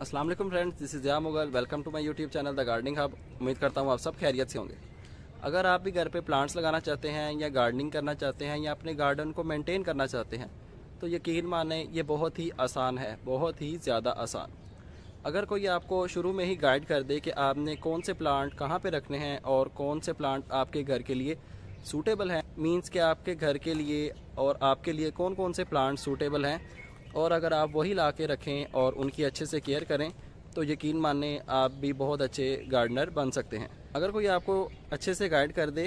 अस्सलाम वालेकुम friends, this is Zia Mughal. Welcome to my YouTube channel the gardening hub. उम्मीद करता हूँ आप सब खैरियत से होंगे। अगर आप भी घर पे प्लांट्स लगाना चाहते हैं या गार्डनिंग करना चाहते हैं या अपने गार्डन को मेंटेन करना चाहते हैं तो यकीन माने ये बहुत ही आसान है, बहुत ही ज़्यादा आसान। अगर कोई आपको शुरू में ही गाइड कर दे कि आपने कौन से प्लांट कहाँ पे रखने हैं और कौन से प्लांट आपके घर के लिए सूटेबल हैं, मींस कि आपके घर के लिए और आपके लिए कौन कौन से प्लांट सूटेबल हैं, और अगर आप वही ला के रखें और उनकी अच्छे से केयर करें तो यकीन माने आप भी बहुत अच्छे गार्डनर बन सकते हैं। अगर कोई आपको अच्छे से गाइड कर दे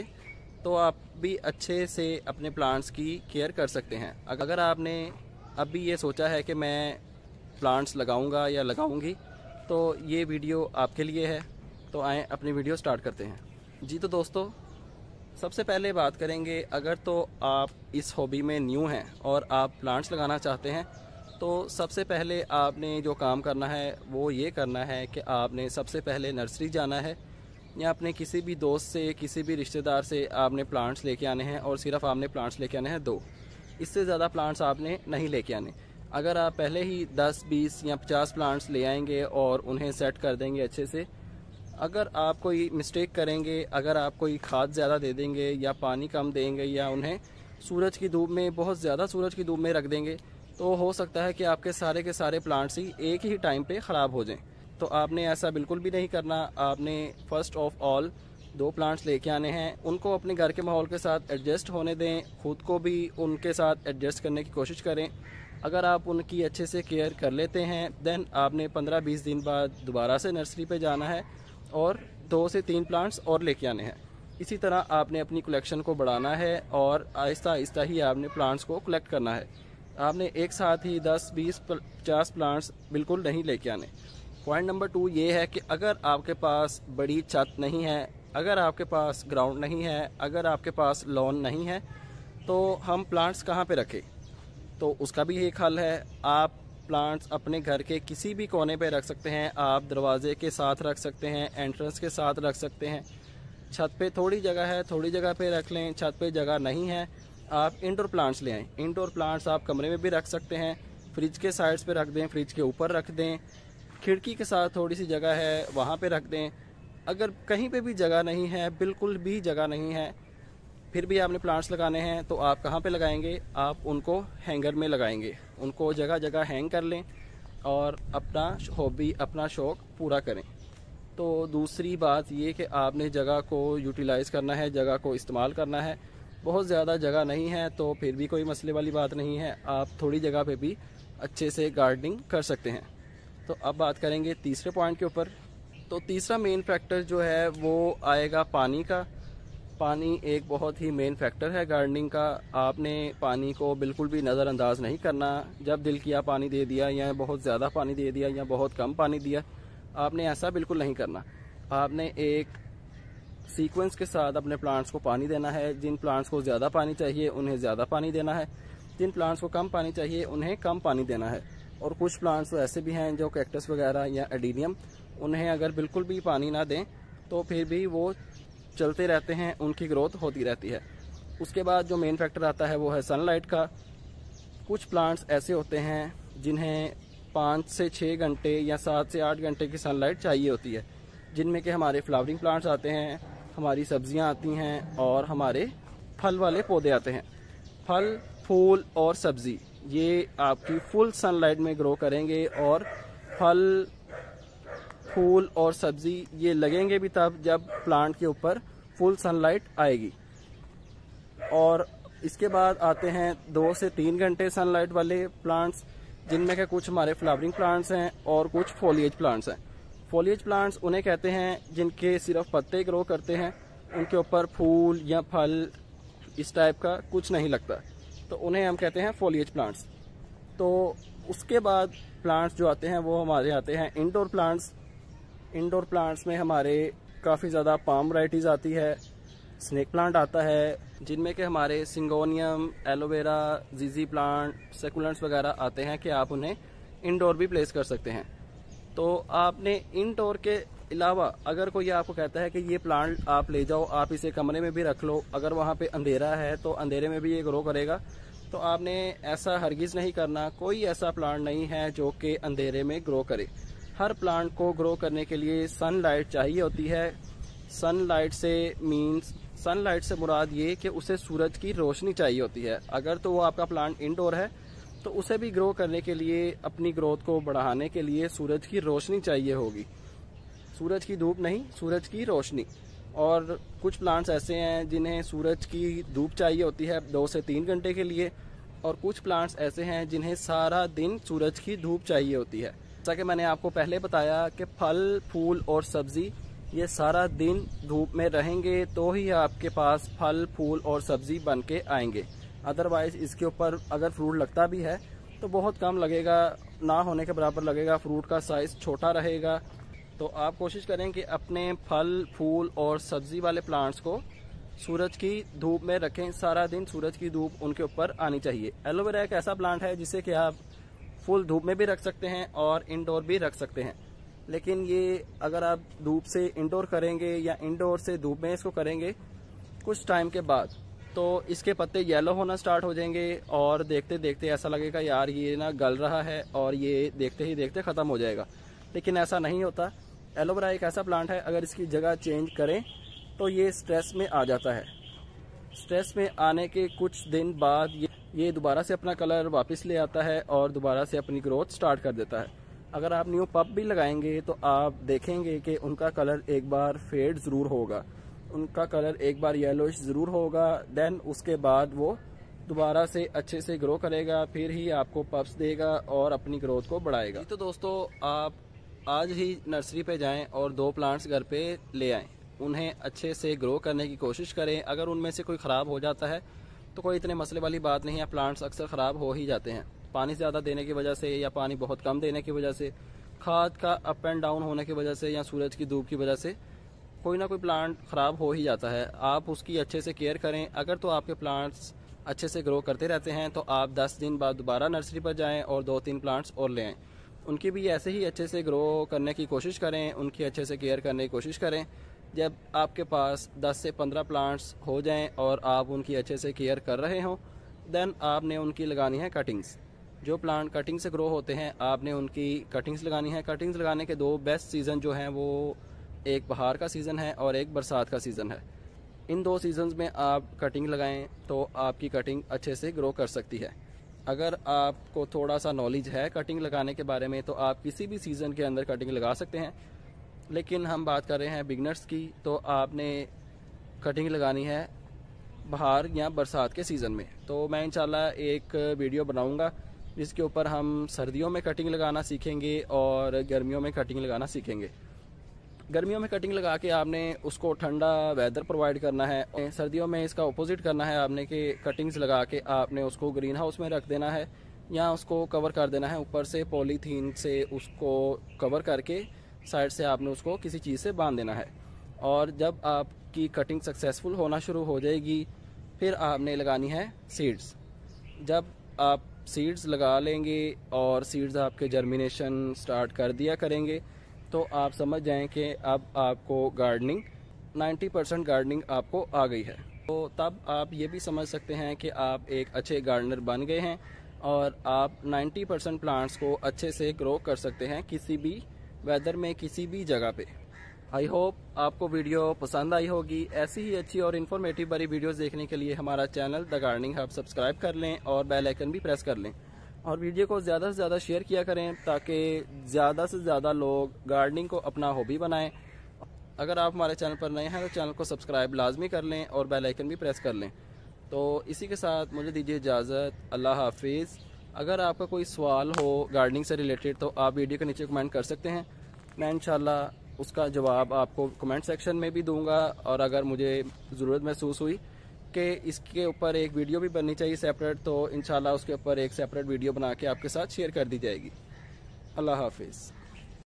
तो आप भी अच्छे से अपने प्लांट्स की केयर कर सकते हैं। अगर आपने अभी ये सोचा है कि मैं प्लांट्स लगाऊंगा या लगाऊंगी तो ये वीडियो आपके लिए है। तो आएँ अपनी वीडियो स्टार्ट करते हैं। जी तो दोस्तों, सबसे पहले बात करेंगे, अगर तो आप इस हॉबी में न्यू हैं और आप प्लांट्स लगाना चाहते हैं तो सबसे पहले आपने जो काम करना है वो ये करना है कि आपने सबसे पहले नर्सरी जाना है या अपने किसी भी दोस्त से, किसी भी रिश्तेदार से आपने प्लांट्स लेके आने हैं और सिर्फ आपने प्लांट्स लेके आने हैं 2, इससे ज़्यादा प्लांट्स आपने नहीं लेके आने। अगर आप पहले ही 10, 20 या 50 प्लांट्स ले आएंगे और उन्हें सेट कर देंगे अच्छे से, अगर आप कोई मिस्टेक करेंगे, अगर आप कोई खाद ज़्यादा दे देंगे या पानी कम देंगे या उन्हें सूरज की धूप में, बहुत ज़्यादा सूरज की धूप में रख देंगे तो हो सकता है कि आपके सारे के सारे प्लांट्स ही एक ही टाइम पे ख़राब हो जाएं। तो आपने ऐसा बिल्कुल भी नहीं करना। आपने फर्स्ट ऑफ ऑल 2 प्लांट्स लेके आने हैं, उनको अपने घर के माहौल के साथ एडजस्ट होने दें, खुद को भी उनके साथ एडजस्ट करने की कोशिश करें। अगर आप उनकी अच्छे से केयर कर लेते हैं देन आपने 15-20 दिन बाद दोबारा से नर्सरी पे जाना है और 2 से 3 प्लांट्स और लेके आने हैं। इसी तरह आपने अपनी कलेक्शन को बढ़ाना है और आहिस्ता आहिस्ता ही आपने प्लांट्स को कलेक्ट करना है। आपने एक साथ ही 10, 20, 50 प्लांट्स बिल्कुल नहीं लेके आने। पॉइंट नंबर 2 ये है कि अगर आपके पास बड़ी छत नहीं है, अगर आपके पास ग्राउंड नहीं है, अगर आपके पास लॉन नहीं है तो हम प्लांट्स कहाँ पे रखें? तो उसका भी एक हल है। आप प्लांट्स अपने घर के किसी भी कोने पे रख सकते हैं। आप दरवाजे के साथ रख सकते हैं, एंट्रेंस के साथ रख सकते हैं। छत पे थोड़ी जगह है, थोड़ी जगह पे रख लें। छत पे जगह नहीं है, आप इंडोर प्लांट्स ले आएँ। इंडोर प्लांट्स आप कमरे में भी रख सकते हैं, फ्रिज के साइड्स पे रख दें, फ्रिज के ऊपर रख दें, खिड़की के साथ थोड़ी सी जगह है वहाँ पे रख दें। अगर कहीं पे भी जगह नहीं है, बिल्कुल भी जगह नहीं है, फिर भी आपने प्लांट्स लगाने हैं तो आप कहाँ पे लगाएंगे? आप उनको हैंगर में लगाएंगे। उनको जगह जगह हैंग कर लें और अपना हॉबी, अपना शौक़ पूरा करें। तो दूसरी बात ये कि आपने जगह को यूटिलाइज़ करना है, जगह को इस्तेमाल करना है। बहुत ज़्यादा जगह नहीं है तो फिर भी कोई मसले वाली बात नहीं है, आप थोड़ी जगह पे भी अच्छे से गार्डनिंग कर सकते हैं। तो अब बात करेंगे तीसरे पॉइंट के ऊपर। तो तीसरा मेन फैक्टर जो है वो आएगा पानी का। पानी एक बहुत ही मेन फैक्टर है गार्डनिंग का। आपने पानी को बिल्कुल भी नज़रअंदाज नहीं करना। जब दिल किया पानी दे दिया, या बहुत ज़्यादा पानी दे दिया या बहुत कम पानी दिया, आपने ऐसा बिल्कुल नहीं करना। आपने एक सीक्वेंस के साथ अपने प्लांट्स को पानी देना है। जिन प्लांट्स को ज़्यादा पानी चाहिए उन्हें ज़्यादा पानी देना है, जिन प्लांट्स को कम पानी चाहिए उन्हें कम पानी देना है। और कुछ प्लांट्स तो ऐसे भी हैं जो कैक्टस वगैरह या एडीनियम, उन्हें अगर बिल्कुल भी पानी ना दें तो फिर भी वो चलते रहते हैं, उनकी ग्रोथ होती रहती है। उसके बाद जो मेन फैक्टर आता है वो है सनलाइट का। कुछ प्लांट्स ऐसे होते हैं जिन्हें 5 से 6 घंटे या 7 से 8 घंटे की सनलाइट चाहिए होती है, जिनमें कि हमारे फ्लावरिंग प्लांट्स आते हैं, हमारी सब्जियां आती हैं और हमारे फल वाले पौधे आते हैं। फल, फूल और सब्ज़ी ये आपकी फुल सनलाइट में ग्रो करेंगे और फल, फूल और सब्ज़ी ये लगेंगे भी तब जब प्लांट के ऊपर फुल सनलाइट आएगी। और इसके बाद आते हैं 2 से 3 घंटे सनलाइट वाले प्लांट्स, जिनमें के कुछ हमारे फ्लावरिंग प्लांट्स हैं और कुछ फोलिएज प्लांट्स हैं। फोलिएज प्लांट्स उन्हें कहते हैं जिनके सिर्फ पत्ते ग्रो करते हैं, उनके ऊपर फूल या फल इस टाइप का कुछ नहीं लगता, तो उन्हें हम कहते हैं फोलिएज प्लांट्स। तो उसके बाद प्लांट्स जो आते हैं वो हमारे आते हैं इंडोर प्लांट्स। इंडोर प्लांट्स में हमारे काफ़ी ज़्यादा पाम वैराइटीज़ आती है, स्नेक प्लांट आता है, जिनमें कि हमारे सिंगोनियम, एलोवेरा, जीजी प्लांट, सेकुलेंट्स वगैरह आते हैं कि आप उन्हें इंडोर भी प्लेस कर सकते हैं। तो आपने इंडोर के अलावा अगर कोई आपको कहता है कि ये प्लांट आप ले जाओ, आप इसे कमरे में भी रख लो, अगर वहाँ पे अंधेरा है तो अंधेरे में भी ये ग्रो करेगा, तो आपने ऐसा हरगिज़ नहीं करना। कोई ऐसा प्लांट नहीं है जो कि अंधेरे में ग्रो करे। हर प्लांट को ग्रो करने के लिए सनलाइट चाहिए होती है। सनलाइट से मुराद ये कि उसे सूरज की रोशनी चाहिए होती है। अगर तो वो आपका प्लांट इंडोर है तो उसे भी ग्रो करने के लिए, अपनी ग्रोथ को बढ़ाने के लिए सूरज की रोशनी चाहिए होगी। सूरज की धूप नहीं, सूरज की रोशनी। और कुछ प्लांट्स ऐसे हैं जिन्हें सूरज की धूप चाहिए होती है 2 से 3 घंटे के लिए, और कुछ प्लांट्स ऐसे हैं जिन्हें सारा दिन सूरज की धूप चाहिए होती है। जैसा कि मैंने आपको पहले बताया कि फल, फूल और सब्जी ये सारा दिन धूप में रहेंगे तो ही आपके पास फल, फूल और सब्जी बन के आएंगे। अदरवाइज इसके ऊपर अगर फ्रूट लगता भी है तो बहुत कम लगेगा, ना होने के बराबर लगेगा, फ्रूट का साइज छोटा रहेगा। तो आप कोशिश करें कि अपने फल, फूल और सब्जी वाले प्लांट्स को सूरज की धूप में रखें। सारा दिन सूरज की धूप उनके ऊपर आनी चाहिए। एलोवेरा एक ऐसा प्लांट है जिसे कि आप फुल धूप में भी रख सकते हैं और इंडोर भी रख सकते हैं। लेकिन ये अगर आप धूप से इंडोर करेंगे या इंडोर से धूप में इसको करेंगे, कुछ टाइम के बाद तो इसके पत्ते येलो होना स्टार्ट हो जाएंगे और देखते देखते ऐसा लगेगा यार ये ना गल रहा है, और ये देखते ही देखते ख़त्म हो जाएगा। लेकिन ऐसा नहीं होता। एलोवेरा एक ऐसा प्लांट है, अगर इसकी जगह चेंज करें तो ये स्ट्रेस में आ जाता है। स्ट्रेस में आने के कुछ दिन बाद ये दोबारा से अपना कलर वापस ले आता है और दोबारा से अपनी ग्रोथ स्टार्ट कर देता है। अगर आप न्यू पप भी लगाएंगे तो आप देखेंगे कि उनका कलर एक बार फेड ज़रूर होगा, उनका कलर एक बार येलोइश ज़रूर होगा। देन उसके बाद वो दोबारा से अच्छे से ग्रो करेगा, फिर ही आपको पप्स देगा और अपनी ग्रोथ को बढ़ाएगा। तो दोस्तों, आप आज ही नर्सरी पे जाएं और 2 प्लांट्स घर पे ले आएं। उन्हें अच्छे से ग्रो करने की कोशिश करें। अगर उनमें से कोई ख़राब हो जाता है तो कोई इतने मसले वाली बात नहीं है। प्लांट्स अक्सर ख़राब हो ही जाते हैं, पानी ज़्यादा देने की वजह से या पानी बहुत कम देने की वजह से, खाद का अप एंड डाउन होने की वजह से या सूरज की धूप की वजह से कोई ना कोई प्लांट ख़राब हो ही जाता है। आप उसकी अच्छे से केयर करें। अगर तो आपके प्लांट्स अच्छे से ग्रो करते रहते हैं तो आप 10 दिन बाद दोबारा नर्सरी पर जाएँ और 2-3 प्लांट्स और ले आएँ। उनकी भी ऐसे ही अच्छे से ग्रो करने की कोशिश करें, उनकी अच्छे से केयर करने की कोशिश करें। जब आपके पास 10 से 15 प्लांट्स हो जाएं और आप उनकी अच्छे से केयर कर रहे हों, देन आपने उनकी लगानी है कटिंग्स। जो प्लांट कटिंग से ग्रो होते हैं आपने उनकी कटिंग्स लगानी है। कटिंग्स लगाने के 2 बेस्ट सीज़न जो हैं वो एक बहार का सीज़न है और एक बरसात का सीज़न है। इन 2 सीज़न्स में आप कटिंग लगाएं तो आपकी कटिंग अच्छे से ग्रो कर सकती है। अगर आपको थोड़ा सा नॉलेज है कटिंग लगाने के बारे में तो आप किसी भी सीज़न के अंदर कटिंग लगा सकते हैं। लेकिन हम बात कर रहे हैं बिगनर्स की, तो आपने कटिंग लगानी है बहार या बरसात के सीज़न में। तो मैं इंशाल्लाह एक वीडियो बनाऊंगा जिसके ऊपर हम सर्दियों में कटिंग लगाना सीखेंगे और गर्मियों में कटिंग लगाना सीखेंगे। गर्मियों में कटिंग लगा के आपने उसको ठंडा वेदर प्रोवाइड करना है। सर्दियों में इसका अपोजिट करना है आपने कि कटिंग्स लगा के आपने उसको ग्रीन हाउस में रख देना है या उसको कवर कर देना है। ऊपर से पॉलीथीन से उसको कवर करके साइड से आपने उसको किसी चीज़ से बांध देना है। और जब आपकी कटिंग सक्सेसफुल होना शुरू हो जाएगी फिर आपने लगानी है सीड्स। जब आप सीड्स लगा लेंगे और सीड्स आपके जर्मिनेशन स्टार्ट कर दिया करेंगे तो आप समझ जाएं कि अब आपको गार्डनिंग 90% गार्डनिंग आपको आ गई है। तो तब आप ये भी समझ सकते हैं कि आप एक अच्छे गार्डनर बन गए हैं और आप 90% प्लांट्स को अच्छे से ग्रो कर सकते हैं किसी भी वेदर में, किसी भी जगह पे। आई होप आपको वीडियो पसंद आई होगी। ऐसी ही अच्छी और इन्फॉर्मेटिव बड़ी वीडियोस देखने के लिए हमारा channel the gardening hub subscribe कर लें और बेल आइकन भी प्रेस कर लें और वीडियो को ज़्यादा से ज़्यादा शेयर किया करें ताकि ज़्यादा से ज़्यादा लोग गार्डनिंग को अपना हॉबी बनाएं। अगर आप हमारे चैनल पर नए हैं तो चैनल को सब्सक्राइब लाजमी कर लें और बेल आइकन भी प्रेस कर लें। तो इसी के साथ मुझे दीजिए इजाज़त। अल्लाह हाफिज़। अगर आपका कोई सवाल हो गार्डनिंग से रिलेटेड तो आप वीडियो के नीचे कमेंट कर सकते हैं। मैं इंशाल्लाह उसका जवाब आपको कमेंट सेक्शन में भी दूंगा। और अगर मुझे ज़रूरत महसूस हुई कि इसके ऊपर एक वीडियो भी बननी चाहिए सेपरेट, तो इंशाल्लाह उसके ऊपर एक सेपरेट वीडियो बना के आपके साथ शेयर कर दी जाएगी। अल्लाह हाफिज़।